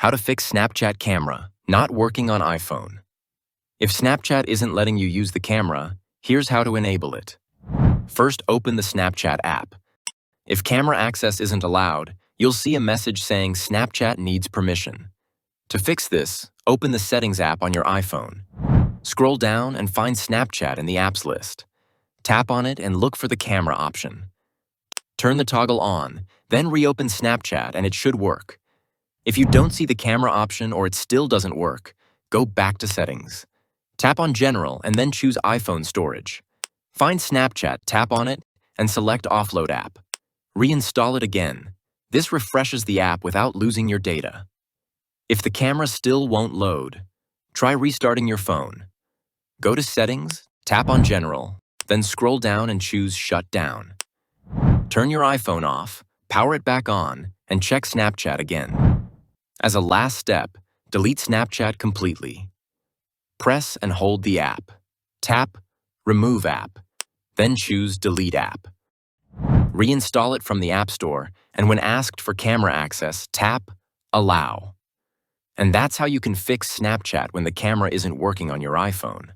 How to fix Snapchat camera not working on iPhone. If Snapchat isn't letting you use the camera, here's how to enable it. First, open the Snapchat app. If camera access isn't allowed, you'll see a message saying Snapchat needs permission. To fix this, open the Settings app on your iPhone. Scroll down and find Snapchat in the apps list. Tap on it and look for the camera option. Turn the toggle on, then reopen Snapchat and it should work. If you don't see the camera option or it still doesn't work, go back to Settings. Tap on General and then choose iPhone storage. Find Snapchat, tap on it, and select Offload app. Reinstall it again. This refreshes the app without losing your data. If the camera still won't load, try restarting your phone. Go to Settings, tap on General, then scroll down and choose Shut Down. Turn your iPhone off, power it back on, and check Snapchat again. As a last step, delete Snapchat completely. Press and hold the app. Tap Remove app, then choose Delete app. Reinstall it from the App Store, and when asked for camera access, tap Allow. And that's how you can fix Snapchat when the camera isn't working on your iPhone.